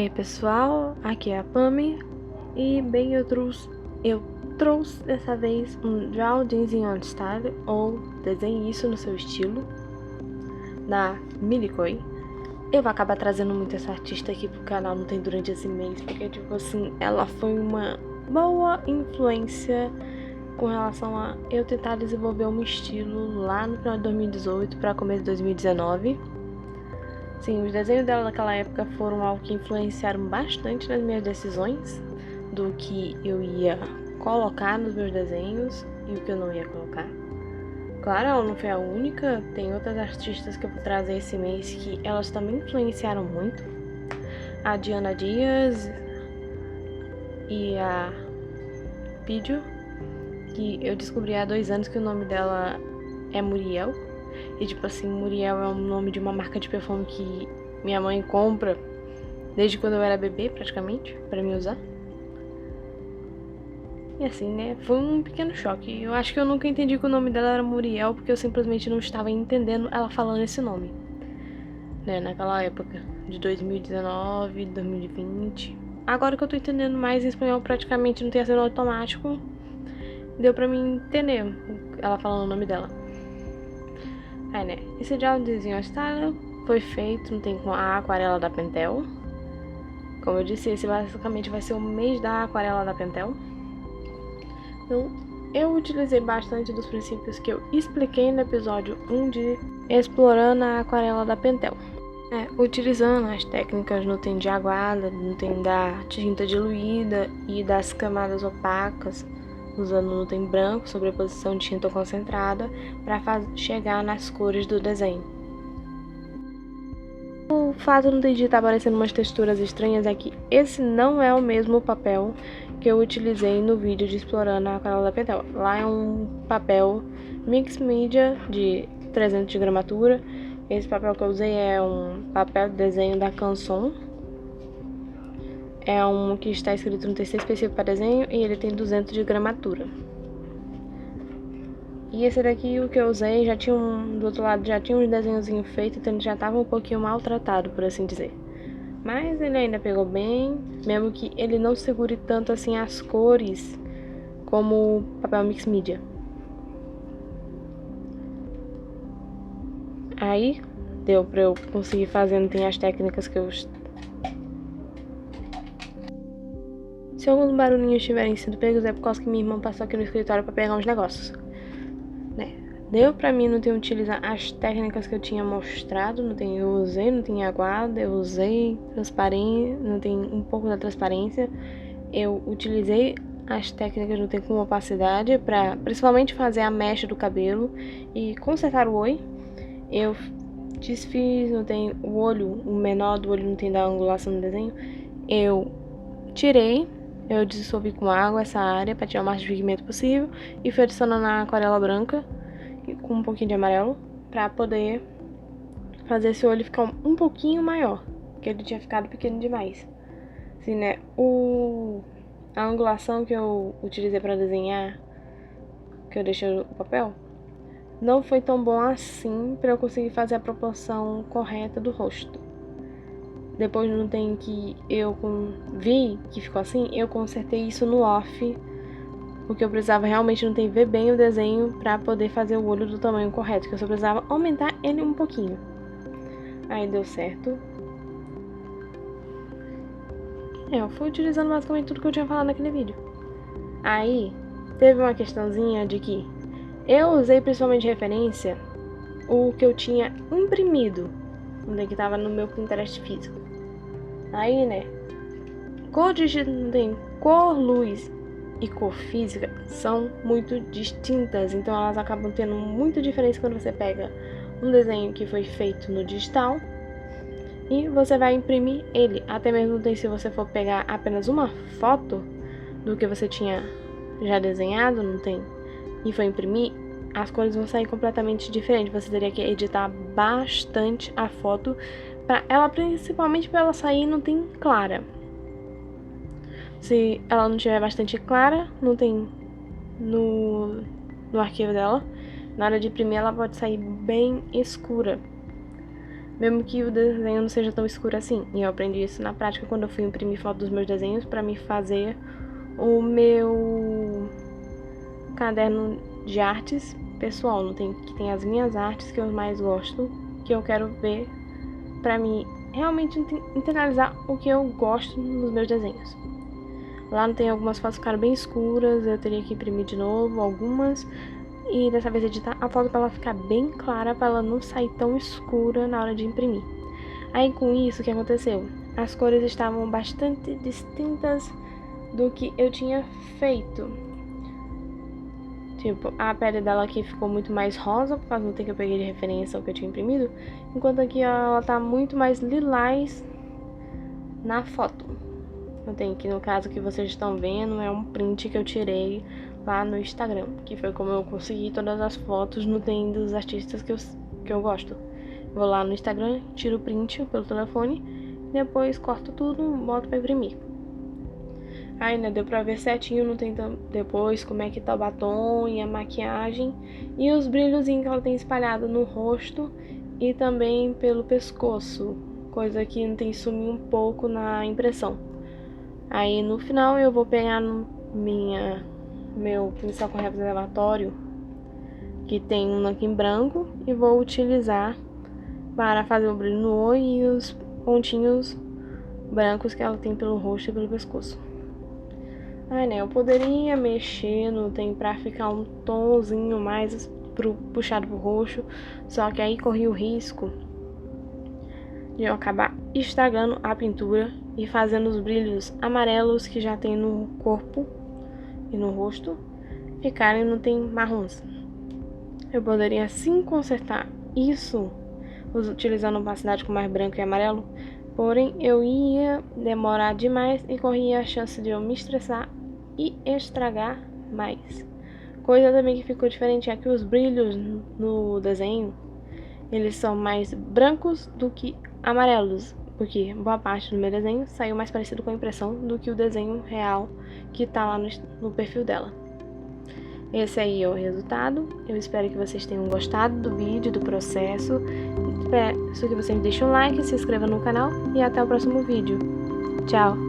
aí pessoal, aqui é a Pami e bem eu trouxe dessa vez um Draw This in Your Style, ou Desenhe Isso no Seu Estilo, da Milikoi. Eu vou acabar trazendo muito essa artista aqui pro canal, não tem durante esse mês, porque tipo assim, ela foi uma boa influência com relação a eu tentar desenvolver um estilo lá no final de 2018 para começo de 2019. Sim, os desenhos dela naquela época foram algo que influenciaram bastante nas minhas decisões do que eu ia colocar nos meus desenhos e o que eu não ia colocar. Claro, ela não foi a única, tem outras artistas que eu vou trazer esse mês que elas também influenciaram muito. A Diana Dias e a Pidio, que eu descobri há 2 anos que o nome dela é Muriel. E tipo assim, Muriel é o nome de uma marca de perfume que minha mãe compra desde quando eu era bebê, praticamente, pra me usar. E assim, né, foi um pequeno choque. Eu acho que eu nunca entendi que o nome dela era Muriel, porque eu simplesmente não estava entendendo ela falando esse nome, né, naquela época de 2019, 2020. Agora que eu tô entendendo mais em espanhol, praticamente não tem acento automático, deu pra mim entender ela falando o nome dela. Aí, né, esse Draw This in Your Style foi feito, não tem com a aquarela da Pentel. Como eu disse, esse basicamente vai ser o mês da aquarela da Pentel. Então, eu utilizei bastante dos princípios que eu expliquei no episódio 1 de Explorando a Aquarela da Pentel. Utilizando as técnicas no tem de aguada, no tem da tinta diluída e das camadas opacas, usando no tem branco, sobreposição de tinta concentrada, para chegar nas cores do desenho. O fato no tem de estar aparecendo umas texturas estranhas é que esse não é o mesmo papel que eu utilizei no vídeo de Explorando a Aquarela da Pentel. Lá é um papel Mix Media de 300 de gramatura. Esse papel que eu usei é um papel de desenho da Canson. É um que está escrito no TC específico para desenho e ele tem 200 de gramatura. E esse daqui, o que eu usei, já tinha do outro lado já tinha uns desenhozinhos feitos, então ele já estava um pouquinho maltratado, por assim dizer. Mas ele ainda pegou bem, mesmo que ele não segure tanto assim as cores como o papel Mix Media. Aí deu pra eu conseguir fazendo, tem as técnicas que eu... Se alguns barulhinhos tiverem sido pegos é por causa que minha irmã passou aqui no escritório pra pegar uns negócios, né? Deu pra mim não ter utilizar as técnicas que eu tinha mostrado, eu usei, não tem aguada, eu usei transparência, não tem um pouco da transparência, eu utilizei as técnicas não tem com opacidade pra principalmente fazer a mecha do cabelo e consertar o oi. Eu desfiz, não tem o olho, o menor do olho não tem da angulação do desenho, eu tirei, eu dissolvi com água essa área para tirar o máximo de pigmento possível e fui adicionando a aquarela branca com um pouquinho de amarelo para poder fazer esse olho ficar um pouquinho maior, porque ele tinha ficado pequeno demais. Assim, né, a angulação que eu utilizei para desenhar, que eu deixei no papel, não foi tão bom assim para eu conseguir fazer a proporção correta do rosto. Depois não tem que eu vi que ficou assim, eu consertei isso no off, porque eu precisava realmente não ter ver bem o desenho para poder fazer o olho do tamanho correto, que eu só precisava aumentar ele um pouquinho. Aí deu certo. Eu fui utilizando basicamente tudo que eu tinha falado naquele vídeo. Aí teve uma questãozinha de que eu usei principalmente de referência o que eu tinha imprimido, onde que tava no meu Pinterest físico. Aí, né, cor, luz e cor física são muito distintas, então elas acabam tendo muita diferença quando você pega um desenho que foi feito no digital e você vai imprimir ele. Até mesmo se você for pegar apenas uma foto do que você tinha já desenhado, e for imprimir, as cores vão sair completamente diferentes. Você teria que editar bastante a foto para ela, principalmente para ela sair não tem clara. Se ela não tiver bastante clara, não tem no arquivo dela, na hora de imprimir ela pode sair bem escura. mesmo que o desenho não seja tão escuro assim. E eu aprendi isso na prática quando eu fui imprimir foto dos meus desenhos para me fazer o meu caderno de artes pessoal, que tem as minhas artes que eu mais gosto, que eu quero ver para mim realmente internalizar o que eu gosto nos meus desenhos. Lá não tem algumas fotos que ficaram bem escuras, eu teria que imprimir de novo algumas e dessa vez editar a foto para ela ficar bem clara, para ela não sair tão escura na hora de imprimir. Aí com isso, o que aconteceu? As cores estavam bastante distintas do que eu tinha feito. Tipo, a pele dela aqui ficou muito mais rosa, por causa do tempo que eu peguei de referência ao que eu tinha imprimido, enquanto aqui ela tá muito mais lilás na foto. Eu tenho aqui, no caso que vocês estão vendo, é um print que eu tirei lá no Instagram, que foi como eu consegui todas as fotos no tem dos artistas que eu gosto. Vou lá no Instagram, tiro o print pelo telefone, depois corto tudo, boto pra imprimir. Aí, né, deu pra ver certinho no tem depois como é que tá o batom e a maquiagem e os brilhozinhos que ela tem espalhado no rosto e também pelo pescoço, coisa que não tem sumir um pouco na impressão. Aí no final eu vou pegar meu pincel com reservatório, que tem um aqui em branco, e vou utilizar para fazer o brilho no olho e os pontinhos brancos que ela tem pelo rosto e pelo pescoço. Ai, né, eu poderia mexer no tem pra ficar um tomzinho mais puxado pro roxo, só que aí corri o risco de eu acabar estragando a pintura e fazendo os brilhos amarelos que já tem no corpo e no rosto ficarem no tem marrons. Eu poderia sim consertar isso utilizando opacidade com mais branco e amarelo, porém eu ia demorar demais e corria a chance de eu me estressar e estragar mais. Coisa também que ficou diferente é que os brilhos no desenho, eles são mais brancos do que amarelos, porque boa parte do meu desenho saiu mais parecido com a impressão do que o desenho real que tá lá no perfil dela. Esse aí é o resultado. Eu espero que vocês tenham gostado do vídeo, do processo. Peço que vocês deixem um like, se inscrevam no canal e até o próximo vídeo. Tchau!